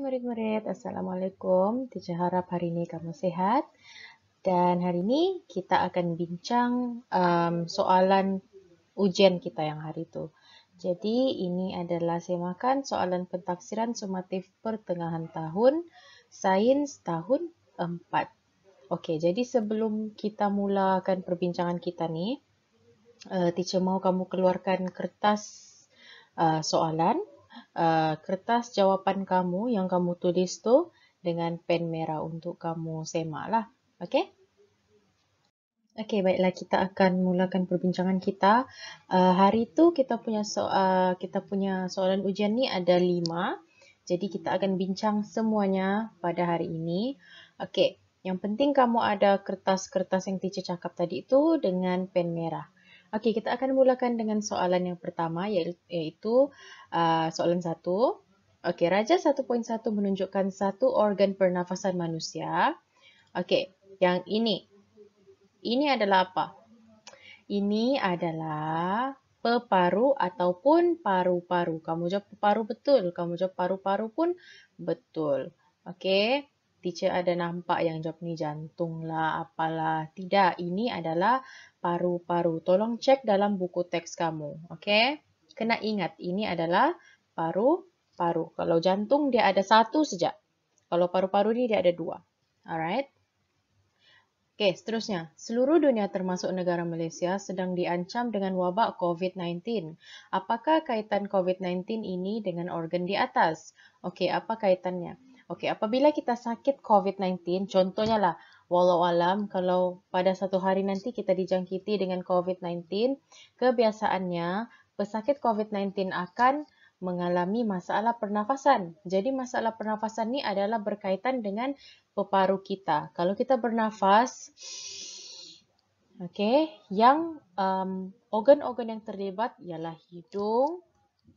murid-murid, Assalamualaikum. Teacher harap hari ini kamu sehat. Dan hari ini kita akan bincang soalan ujian kita yang hari itu. Jadi ini adalah semakan soalan pentafsiran sumatif pertengahan tahun, sains tahun 4. Okey, jadi sebelum kita mulakan perbincangan kita ni, teacher mahu kamu keluarkan kertas soalan, kertas jawapan kamu yang kamu tulis tu dengan pen merah untuk kamu semak lah. Okey? Okey, baiklah kita akan mulakan perbincangan kita. Hari tu kita punya soalan ujian ni ada 5. Jadi kita akan bincang semuanya pada hari ini. Okey, yang penting kamu ada kertas-kertas yang teacher cakap tadi tu dengan pen merah. Okey, kita akan mulakan dengan soalan yang pertama iaitu soalan 1. Okey, Raja 1.1 menunjukkan satu organ pernafasan manusia. Okey, yang ini adalah apa? Ini adalah peparu ataupun paru-paru. Kamu jawab peparu betul. Kamu jawab paru-paru pun betul. Okey. Teacher ada nampak yang jawab ni jantung lah, apalah. Tidak, ini adalah paru-paru. Tolong cek dalam buku teks kamu. Okey. Kena ingat, ini adalah paru-paru. Kalau jantung dia ada satu saja. Kalau paru-paru ni dia ada 2. Alright. Okey, seterusnya. Seluruh dunia termasuk negara Malaysia sedang diancam dengan wabak COVID-19. Apakah kaitan COVID-19 ini dengan organ di atas? Okey, apa kaitannya? Okey, apabila kita sakit COVID-19, contohnya lah, wallahualam, kalau pada satu hari nanti kita dijangkiti dengan COVID-19, kebiasaannya pesakit COVID-19 akan mengalami masalah pernafasan. Jadi masalah pernafasan ni adalah berkaitan dengan peparu kita. Kalau kita bernafas, okey, yang organ-organ yang terlibat ialah hidung,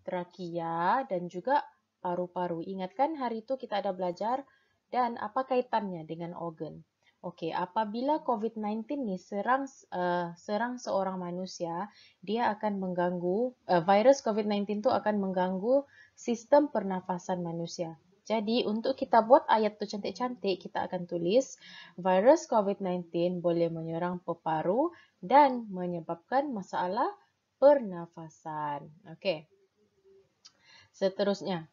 trakea dan juga paru-paru. Ingatkan hari itu kita ada belajar dan apa kaitannya dengan organ. Okey, apabila COVID-19 ni serang seorang manusia, dia akan mengganggu, virus COVID-19 tu akan mengganggu sistem pernafasan manusia. Jadi, untuk kita buat ayat tu cantik-cantik, kita akan tulis virus COVID-19 boleh menyerang peparu dan menyebabkan masalah pernafasan. Okey. Seterusnya,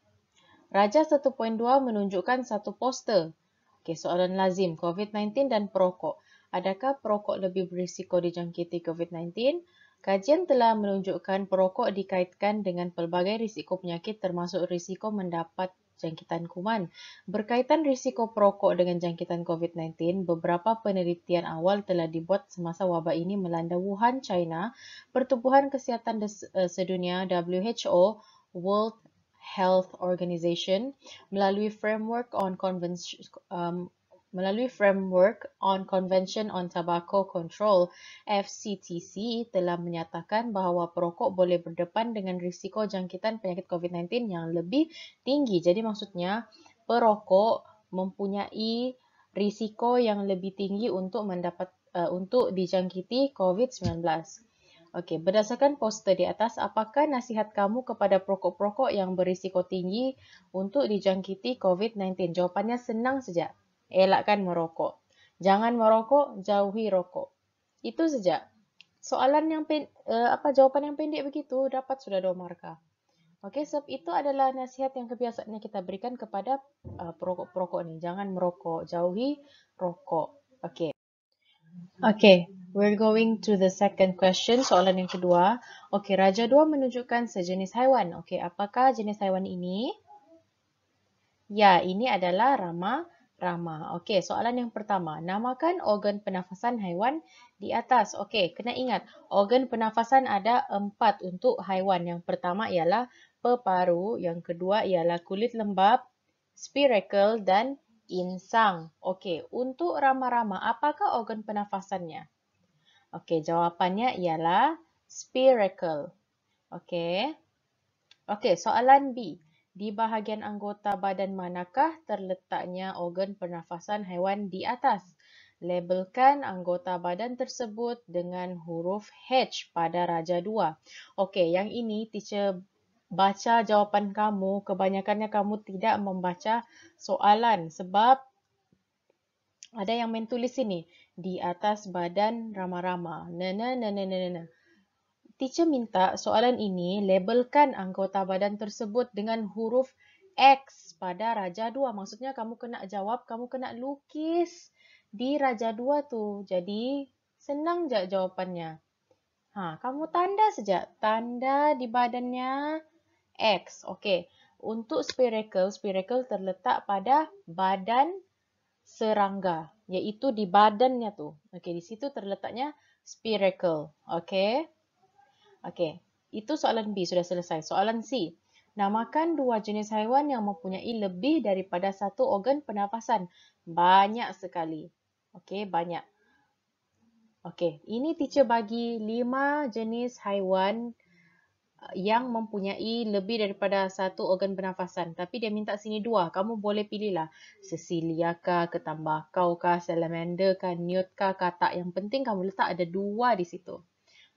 Raja 1.2 menunjukkan satu poster. Okey, soalan lazim, COVID-19 dan perokok. Adakah perokok lebih berisiko dijangkiti COVID-19? Kajian telah menunjukkan perokok dikaitkan dengan pelbagai risiko penyakit termasuk risiko mendapat jangkitan kuman. Berkaitan risiko perokok dengan jangkitan COVID-19, beberapa penelitian awal telah dibuat semasa wabak ini melanda Wuhan, China. Pertubuhan Kesihatan Sedunia WHO, World Health Organization melalui Framework on Convention on Tobacco Control (FCTC) telah menyatakan bahawa perokok boleh berdepan dengan risiko jangkitan penyakit COVID-19 yang lebih tinggi. Jadi maksudnya perokok mempunyai risiko yang lebih tinggi untuk dijangkiti COVID-19. Okey, berdasarkan poster di atas, apakah nasihat kamu kepada perokok-perokok yang berisiko tinggi untuk dijangkiti COVID-19? Jawapannya senang saja. Elakkan merokok. Jangan merokok, jauhi rokok. Itu saja. Soalan yang jawapan yang pendek begitu dapat sudah 2 markah. Okey, sebab itu adalah nasihat yang kebiasaannya kita berikan kepada perokok-perokok ni. Jangan merokok, jauhi rokok. Okey. Okay, we're going to the second question, soalan yang kedua. Okay, Raja 2 menunjukkan sejenis haiwan. Okay, apakah jenis haiwan ini? Ya, ini adalah rama-rama. Okay, soalan yang pertama. Namakan organ pernafasan haiwan di atas. Okay, kena ingat, organ pernafasan ada 4 untuk haiwan. Yang pertama ialah peparu, yang kedua ialah kulit lembab, spiracle dan insang. Okey, untuk rama-rama, apakah organ pernafasannya? Okey, jawapannya ialah spiracle. Okey. Okey, soalan B. Di bahagian anggota badan manakah terletaknya organ pernafasan haiwan di atas? Labelkan anggota badan tersebut dengan huruf H pada Raja 2. Okey, yang ini teacher baca jawapan kamu, kebanyakannya kamu tidak membaca soalan sebab ada yang main tulis sini di atas badan Rama-Rama. Nah. Teacher minta soalan ini labelkan anggota badan tersebut dengan huruf X pada Raja 2. Maksudnya kamu kena jawab, kamu kena lukis di Raja 2 tu. Jadi senang je jawapannya. Kamu tanda saja. Tanda di badannya X. Okey. Untuk spherical terletak pada badan serangga. Iaitu di badannya tu. Okey, di situ terletaknya spherical. Okey. Okey. Itu soalan B sudah selesai. Soalan C. Namakan dua jenis haiwan yang mempunyai lebih daripada satu organ pernafasan. Banyak sekali. Okey, banyak. Okey, ini teacher bagi 5 jenis haiwan yang mempunyai lebih daripada satu organ pernafasan. Tapi dia minta sini 2. Kamu boleh pilihlah. Cecilia kah, ketambakau kah, salamander kah, newt kah, katak. Yang penting kamu letak ada 2 di situ.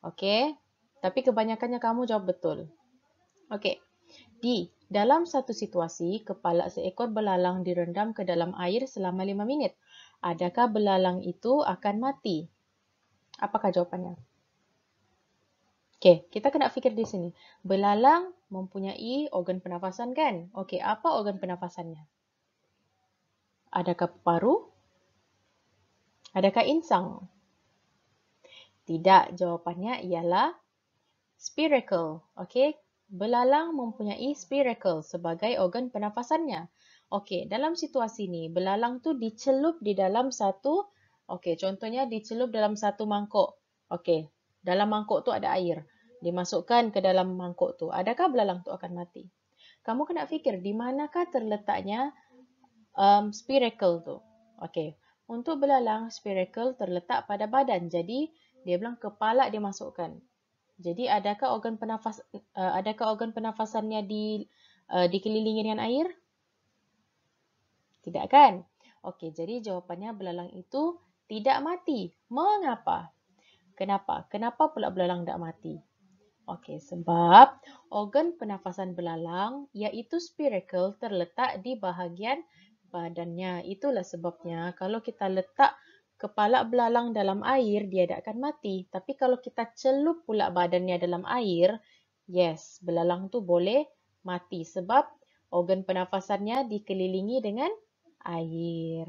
Okey. Tapi kebanyakannya kamu jawab betul. Okey. D. Dalam satu situasi, kepala seekor belalang direndam ke dalam air selama 5 minit. Adakah belalang itu akan mati? Apakah jawapannya? Okey, kita kena fikir di sini. Belalang mempunyai organ pernafasan kan? Okey, apa organ pernafasannya? Adakah paru? Adakah insang? Tidak, jawapannya ialah spherical. Okey, belalang mempunyai spherical sebagai organ pernafasannya. Okey, dalam situasi ni, belalang tu dicelup di dalam satu, okey, contohnya dicelup dalam satu mangkuk. Okey, dalam mangkuk tu ada air. Dimasukkan ke dalam mangkuk tu. Adakah belalang tu akan mati? Kamu kena fikir di manakah terletaknya spherical tu. Okey, untuk belalang spherical terletak pada badan. Jadi, dia bilang kepala dia masukkan. Jadi adakah organ pernafasannya dikelilingi dengan air? Tidak kan? Okey, jadi jawapannya belalang itu tidak mati. Mengapa? Kenapa? Kenapa pula belalang tidak mati? Okey, sebab organ pernafasan belalang iaitu spherical terletak di bahagian badannya. Itulah sebabnya kalau kita letak kepala belalang dalam air, dia tak akan mati. Tapi kalau kita celup pula badannya dalam air, yes, belalang tu boleh mati sebab organ pernafasannya dikelilingi dengan air.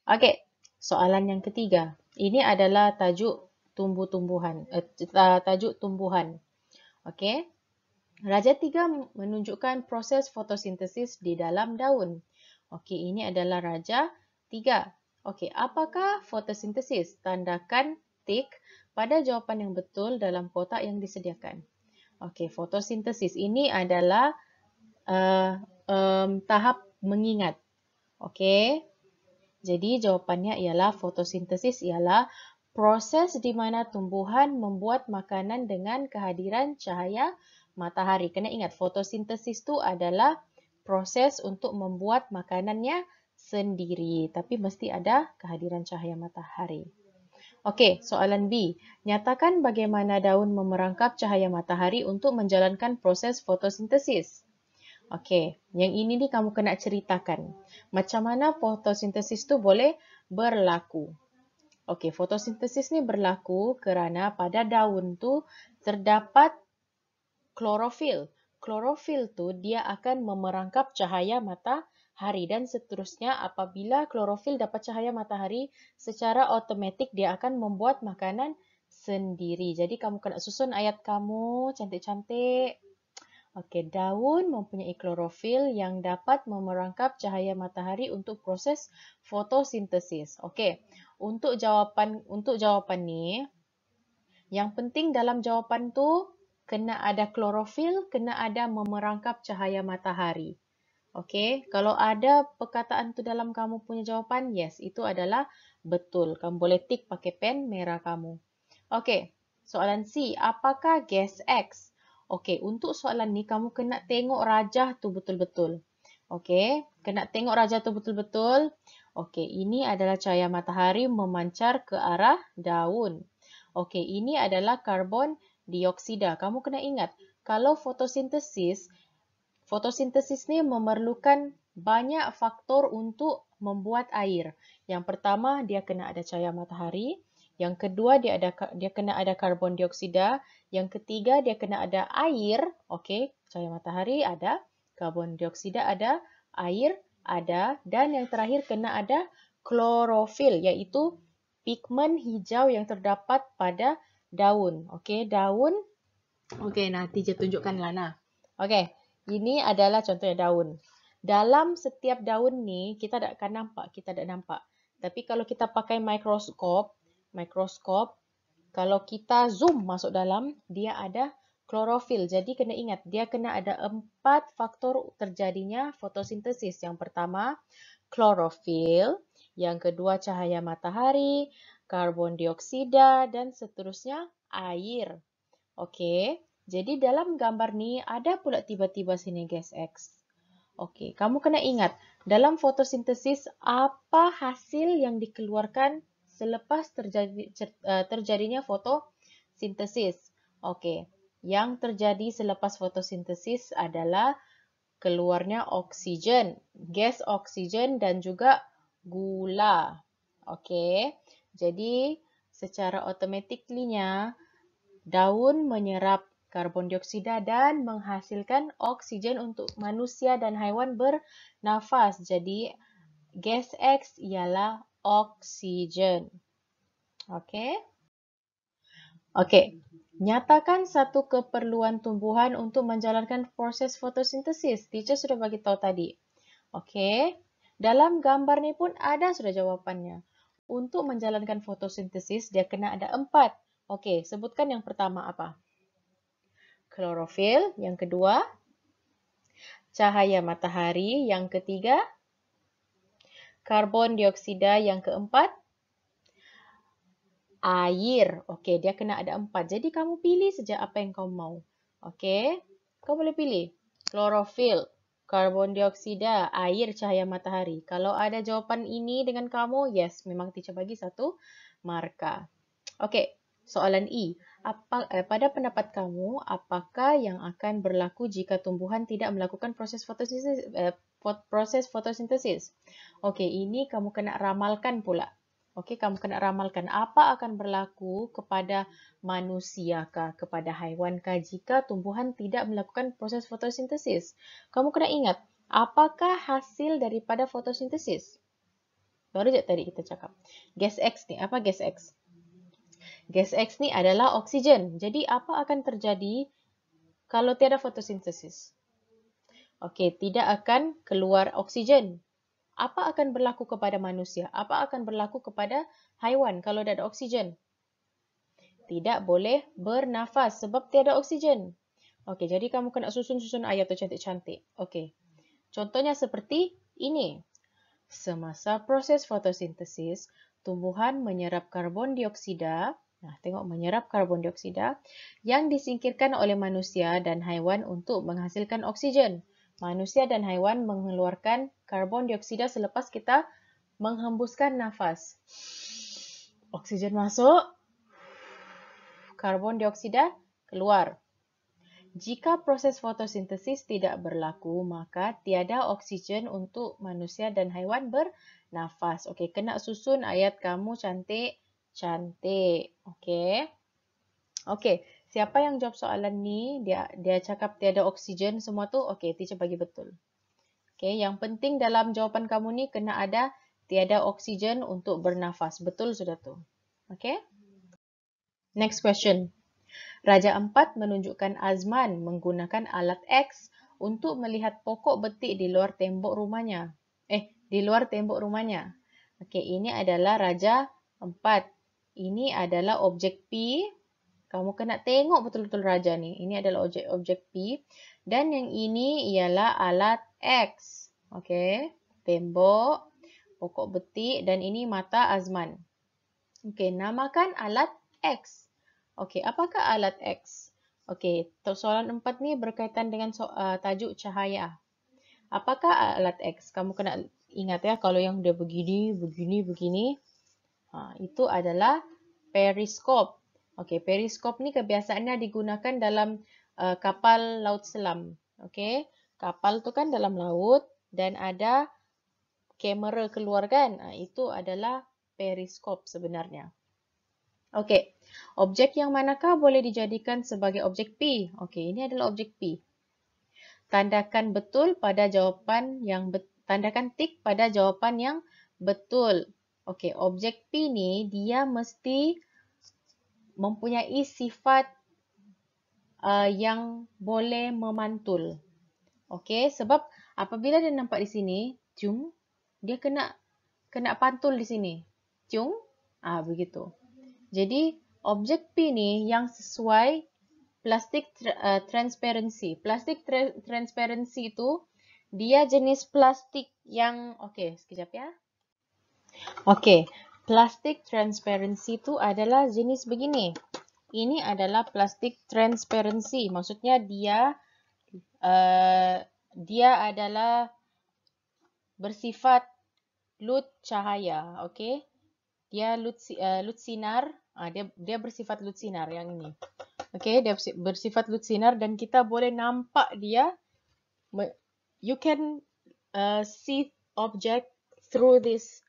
Okey, soalan yang ketiga. Ini adalah tajuk tajuk tumbuhan. Okey. Raja 3 menunjukkan proses fotosintesis di dalam daun. Okey, ini adalah Raja 3. Okey, apakah fotosintesis? Tandakan tik pada jawapan yang betul dalam kotak yang disediakan. Okey, fotosintesis ini adalah tahap mengingat. Okey. Jadi jawapannya ialah fotosintesis ialah proses di mana tumbuhan membuat makanan dengan kehadiran cahaya matahari. Kena ingat fotosintesis tu adalah proses untuk membuat makanannya sendiri. Tapi mesti ada kehadiran cahaya matahari. Okey, soalan B. Nyatakan bagaimana daun memerangkap cahaya matahari untuk menjalankan proses fotosintesis. Okey, yang ini ni kamu kena ceritakan. Macam mana fotosintesis tu boleh berlaku. Okey, fotosintesis ni berlaku kerana pada daun tu terdapat klorofil. Klorofil tu dia akan memerangkap cahaya matahari dan seterusnya apabila klorofil dapat cahaya matahari, secara automatik dia akan membuat makanan sendiri. Jadi kamu kena susun ayat kamu cantik-cantik. Okey, daun mempunyai klorofil yang dapat memerangkap cahaya matahari untuk proses fotosintesis. Okey, untuk jawapan ni, yang penting dalam jawapan tu kena ada klorofil, kena ada memerangkap cahaya matahari. Okey, kalau ada perkataan tu dalam kamu punya jawapan, yes, itu adalah betul. Kamu boleh tik pakai pen merah kamu. Okey, soalan C, apakah gas X? Okey, untuk soalan ni kamu kena tengok rajah tu betul-betul. Okey, kena tengok rajah tu betul-betul. Okey, ini adalah cahaya matahari memancar ke arah daun. Okey, ini adalah karbon dioksida. Kamu kena ingat, kalau fotosintesis ni memerlukan banyak faktor untuk membuat air. Yang pertama, dia kena ada cahaya matahari. Yang kedua, dia kena ada karbon dioksida. Yang ketiga, dia kena ada air. Okey, cahaya matahari ada, karbon dioksida ada, air ada, dan yang terakhir kena ada klorofil, iaitu pigmen hijau yang terdapat pada daun. Okey, daun. Okey, nanti saya tunjukkanlah. Nah. Okey. Ini adalah contohnya daun. Dalam setiap daun ni, kita tak akan nampak. Tapi kalau kita pakai mikroskop, kalau kita zoom masuk dalam, dia ada klorofil. Jadi kena ingat, dia kena ada 4 faktor terjadinya fotosintesis. Yang pertama, klorofil. Yang kedua, cahaya matahari, karbon dioksida, dan seterusnya air. Okey. Jadi dalam gambar ni ada pula tiba-tiba sini gas X. Okey, kamu kena ingat dalam fotosintesis apa hasil yang dikeluarkan selepas terjadinya fotosintesis. Okey, yang terjadi selepas fotosintesis adalah keluarnya oksigen, gas oksigen dan juga gula. Okey. Jadi secara automatically-nya daun menyerap karbon dioksida dan menghasilkan oksigen untuk manusia dan haiwan bernafas. Jadi, gas X ialah oksigen. Okey. Okey. Nyatakan satu keperluan tumbuhan untuk menjalankan proses fotosintesis. Teacher sudah bagi tahu tadi. Okey. Dalam gambar ni pun ada sudah jawapannya. Untuk menjalankan fotosintesis, dia kena ada 4. Okey, sebutkan yang pertama apa? Klorofil. Yang kedua, cahaya matahari. Yang ketiga, karbon dioksida. Yang keempat, air. Okey, dia kena ada 4. Jadi kamu pilih saja apa yang kau mau. Okey, kau boleh pilih klorofil, karbon dioksida, air, cahaya matahari. Kalau ada jawapan ini dengan kamu, yes, memang teacher bagi 1 markah. Okey, soalan E. Pada pendapat kamu, apakah yang akan berlaku jika tumbuhan tidak melakukan proses fotosintesis? Okey, ini kamu kena ramalkan pula. Okey, kamu kena ramalkan apa akan berlaku kepada manusia kah, kepada haiwan kah jika tumbuhan tidak melakukan proses fotosintesis. Kamu kena ingat, apakah hasil daripada fotosintesis? Baru je tadi kita cakap. Gas X ni, apa gas X? Gas X ni adalah oksigen. Jadi apa akan terjadi kalau tiada fotosintesis? Okey, tidak akan keluar oksigen. Apa akan berlaku kepada manusia? Apa akan berlaku kepada haiwan kalau tidak ada oksigen? Tidak boleh bernafas sebab tiada oksigen. Okey, jadi kamu kena susun ayat tu cantik-cantik. Okey. Contohnya seperti ini. Semasa proses fotosintesis, tumbuhan menyerap karbon dioksida. Nah, tengok menyerap karbon dioksida yang disingkirkan oleh manusia dan haiwan untuk menghasilkan oksigen. Manusia dan haiwan mengeluarkan karbon dioksida selepas kita menghembuskan nafas. Oksigen masuk, karbon dioksida keluar. Jika proses fotosintesis tidak berlaku, maka tiada oksigen untuk manusia dan haiwan bernafas. Okey, kena susun ayat kamu cantik. Okey. Okey, siapa yang jawab soalan ni? Dia cakap tiada oksigen semua tu. Okey, teacher bagi betul. Okey, yang penting dalam jawapan kamu ni kena ada tiada oksigen untuk bernafas. Betul sudah tu. Okey. Next question. Raja Empat menunjukkan Azman menggunakan alat X untuk melihat pokok betik di luar tembok rumahnya. Di luar tembok rumahnya. Okey, ini adalah Raja Empat. Ini adalah objek P. Kamu kena tengok betul-betul raja ni. Ini adalah objek P. Dan yang ini ialah alat X. Okey, tembok, pokok betik dan ini mata Azman. Okey, namakan alat X. Okey, apakah alat X? Okey, soalan 4 ni berkaitan dengan tajuk cahaya. Apakah alat X? Kamu kena ingat ya, kalau yang dia begini. Itu adalah periskop. Okey, periskop ni kebiasaannya digunakan dalam kapal laut selam. Okey, kapal tu kan dalam laut dan ada kamera keluar kan. Itu adalah periskop sebenarnya. Okey, objek yang manakah boleh dijadikan sebagai objek P? Okey, ini adalah objek P. Tandakan betul pada jawapan yang tandakan tik pada jawapan yang betul. Okey, objek P ni dia mesti mempunyai sifat yang boleh memantul. Okey, sebab apabila dia nampak di sini, cung, dia kena pantul di sini. Cung, begitu. Jadi, objek P ni yang sesuai plastik transparency. Plastik transparency itu dia jenis plastik yang, okey, sekejap ya. Okey, plastik transparency itu adalah jenis begini. Ini adalah plastik transparency. Maksudnya dia adalah bersifat lut cahaya, okey? Dia lut sinar, dia bersifat lut sinar yang ini. Okey, dia bersifat lut sinar dan kita boleh nampak dia. You can see object through this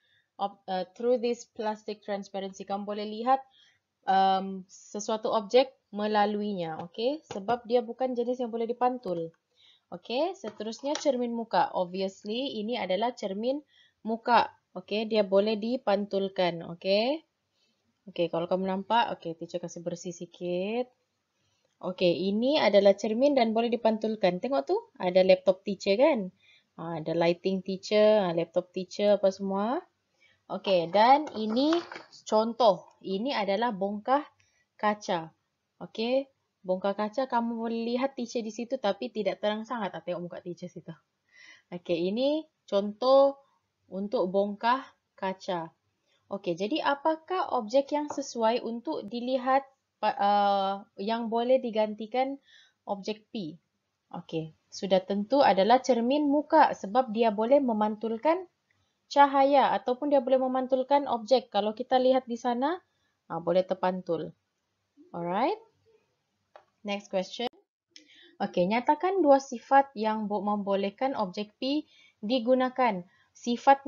plastic transparency. Kamu boleh lihat sesuatu objek melaluinya, okey? Sebab dia bukan jenis yang boleh dipantul. Okey, seterusnya cermin muka. Obviously, ini adalah cermin muka. Okey, dia boleh dipantulkan, okey? Okey, kalau kamu nampak, okey, teacher kasih bersih sikit. Okey, ini adalah cermin dan boleh dipantulkan. Tengok tu, ada laptop teacher kan? Ada lighting teacher, laptop teacher, apa semua. Okey, dan ini contoh. Ini adalah bongkah kaca. Okey, bongkah kaca kamu boleh lihat teacher di situ tapi tidak terang sangat. Tengok muka teacher situ. Okey, ini contoh untuk bongkah kaca. Okey, jadi apakah objek yang sesuai untuk dilihat yang boleh digantikan objek P? Okey, sudah tentu adalah cermin muka sebab dia boleh memantulkan cahaya ataupun dia boleh memantulkan objek. Kalau kita lihat di sana, boleh terpantul. Alright. Next question. Okey, nyatakan dua sifat yang membolehkan objek P digunakan. Sifat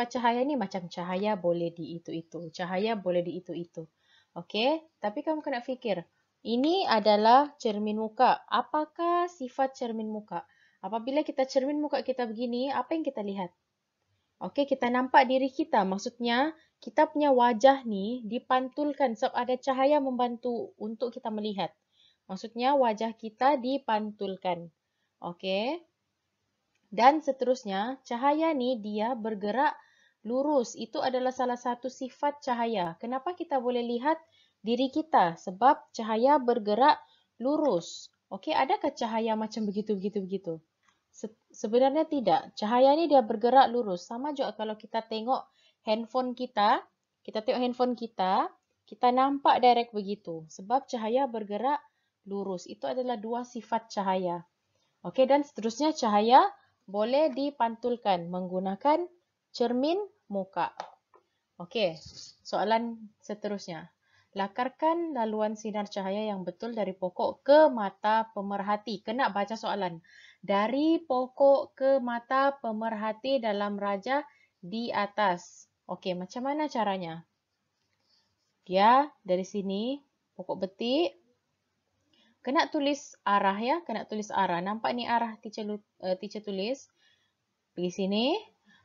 cahaya ni macam cahaya boleh di itu-itu. Cahaya boleh di itu-itu. Okey, tapi kamu kena fikir. Ini adalah cermin muka. Apakah sifat cermin muka? Apabila kita cermin muka kita begini, apa yang kita lihat? Okey, kita nampak diri kita. Maksudnya, kita punya wajah ni dipantulkan sebab ada cahaya membantu untuk kita melihat. Maksudnya, wajah kita dipantulkan. Okey. Dan seterusnya, cahaya ni dia bergerak lurus. Itu adalah salah satu sifat cahaya. Kenapa kita boleh lihat diri kita? Sebab cahaya bergerak lurus. Okey, adakah cahaya macam begitu? Sebenarnya tidak. Cahaya ni dia bergerak lurus. Sama juga kalau kita tengok handphone kita, kita nampak direct begitu. Sebab cahaya bergerak lurus. Itu adalah dua sifat cahaya. Okey, dan seterusnya cahaya boleh dipantulkan menggunakan cermin muka. Okey, soalan seterusnya. Lakarkan laluan sinar cahaya yang betul dari pokok ke mata pemerhati. Kena baca soalan. Dari pokok ke mata pemerhati dalam raja di atas. Okey, macam mana caranya? Dia dari sini, pokok betik. Kena tulis arah ya, kena tulis arah. Nampak ni arah teacher tulis. Pergi sini.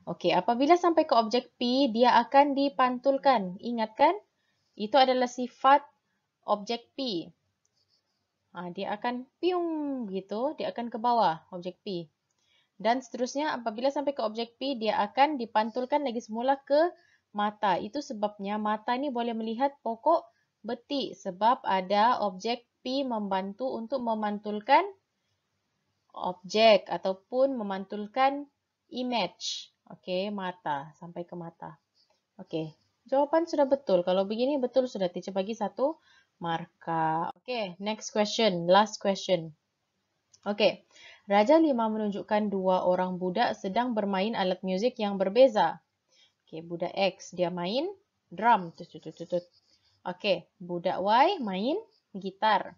Okey, apabila sampai ke objek P, dia akan dipantulkan. Ingat kan? Itu adalah sifat objek P. Dia akan piung gitu, dia akan ke bawah objek P. Dan seterusnya apabila sampai ke objek P, dia akan dipantulkan lagi semula ke mata. Itu sebabnya mata ni boleh melihat pokok betik sebab ada objek P membantu untuk memantulkan objek ataupun memantulkan image. Okey, mata, sampai ke mata. Okey, jawapan sudah betul. Kalau begini betul sudah, teacher bagi 1 markah. Okey, next question, last question. Okey, Raja 5 menunjukkan 2 orang budak sedang bermain alat muzik yang berbeza. Okey, budak X dia main drum. Okey, budak Y main gitar.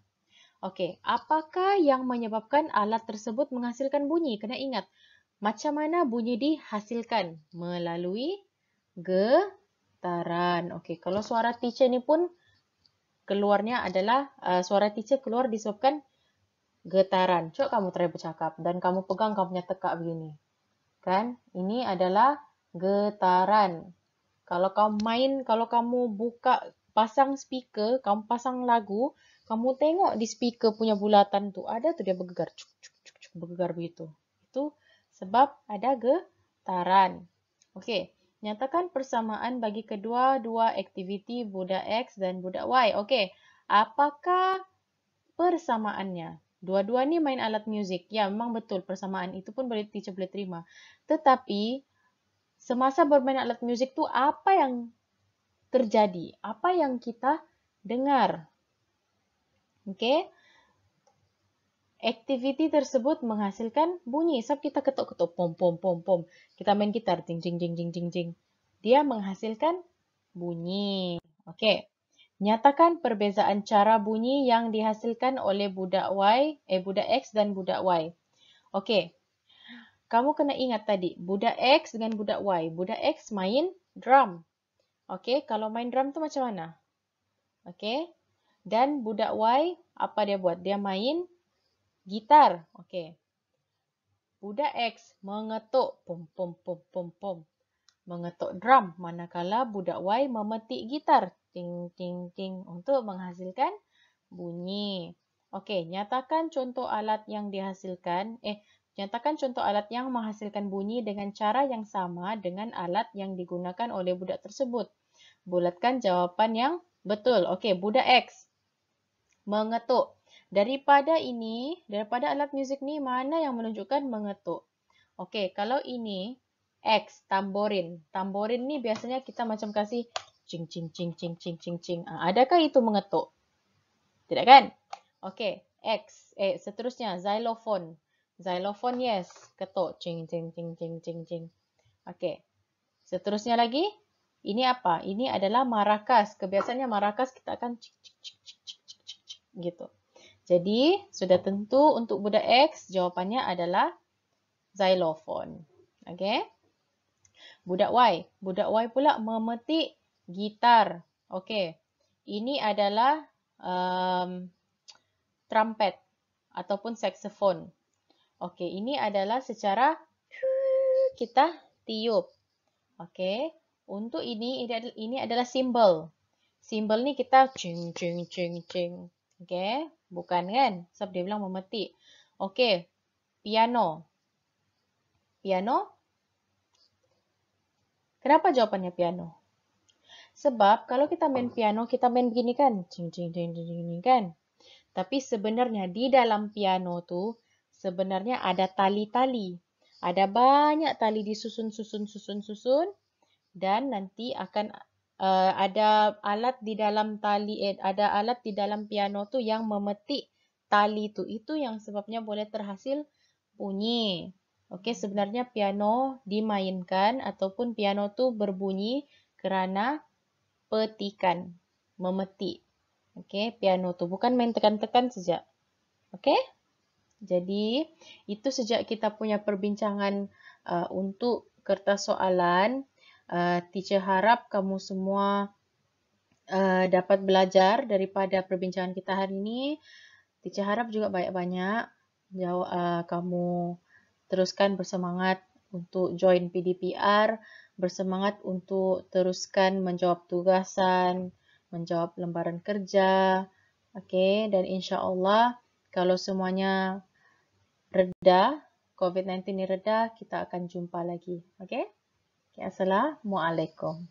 Okey, apakah yang menyebabkan alat tersebut menghasilkan bunyi? Kena ingat, macam mana bunyi dihasilkan? Melalui getaran. Okey, kalau suara teacher ni pun keluarnya adalah suara teacher keluar disebabkan getaran. Cuba kamu try bercakap dan kamu pegang kamu punya tekak begini. Kan? Ini adalah getaran. Kalau kamu buka, pasang speaker, kamu pasang lagu, kamu tengok di speaker punya bulatan tu, ada tu dia bergegar, cuk, cuk, cuk, cuk, bergegar begitu. Itu sebab ada getaran. Okey, nyatakan persamaan bagi kedua-dua aktiviti budak X dan budak Y. Okey, apakah persamaannya? Dua-dua ni main alat muzik. Ya, memang betul persamaan itu pun teacher boleh terima. Tetapi semasa bermain alat muzik tu apa yang terjadi? Apa yang kita dengar? Okey. Aktiviti tersebut menghasilkan bunyi. Sebab kita ketuk-ketuk pom pom pom pom. Kita main gitar jing jing jing jing jing jing. Dia menghasilkan bunyi. Okey. Nyatakan perbezaan cara bunyi yang dihasilkan oleh budak X dan budak Y. Okey. Kamu kena ingat tadi, budak X dengan budak Y. Budak X main drum. Okey, kalau main drum tu macam mana? Okey. Dan budak Y, apa dia buat? Dia main gitar. Okey. Budak X mengetuk pom pom pom pom pom. Mengetuk drum. Manakala budak Y memetik gitar. Ting ting ting untuk menghasilkan bunyi. Okey, nyatakan contoh alat yang dihasilkan. Nyatakan contoh alat yang menghasilkan bunyi dengan cara yang sama dengan alat yang digunakan oleh budak tersebut. Bulatkan jawapan yang betul. Okey, budak X mengetuk. Daripada alat muzik ni, mana yang menunjukkan mengetuk? Okey, kalau ini X, tamborin. Tamborin ni biasanya kita macam kasih cing cing cing cing cing cing cing. Adakah itu mengetuk? Tidak kan? Okey, X. Seterusnya xylophone. Xylophone, yes, ketuk cing cing cing cing cing cing. Okey. Seterusnya lagi, ini apa? Ini adalah maracas. Kebiasaannya maracas kita akan cik cik cik cik cik cik cik cik gitu. Jadi, sudah tentu untuk budak X, jawapannya adalah xylophone. Okey. Budak Y. Budak Y pula memetik gitar. Okey. Ini adalah trumpet ataupun saxophone. Okey, ini adalah secara kita tiup. Okey. Untuk ini adalah simbol. Simbol ni kita cing cing cing cing. Okey, bukan kan? Sebab dia bilang memetik. Okey. Piano. Piano? Kenapa jawapannya piano? Sebab kalau kita main piano, kita main begini kan? Cing cing cing cing kan? Tapi sebenarnya di dalam piano tu sebenarnya ada tali-tali. Ada banyak tali disusun dan nanti akan ada alat di dalam ada alat di dalam piano tu yang memetik tali tu. Itu yang sebabnya boleh terhasil bunyi. Okey, sebenarnya piano dimainkan ataupun piano tu berbunyi kerana petikan, memetik. Okey, piano tu bukan main tekan-tekan saja. Okey? Jadi, itu sejak kita punya perbincangan untuk kertas soalan. Teacher harap kamu semua dapat belajar daripada perbincangan kita hari ini. Teacher harap juga banyak-banyak kamu teruskan bersemangat untuk join PDPR, bersemangat untuk teruskan menjawab tugasan, menjawab lembaran kerja. Okey, dan insya-Allah kalau semuanya reda, COVID-19 ni reda, kita akan jumpa lagi. Okey? Assalamualaikum.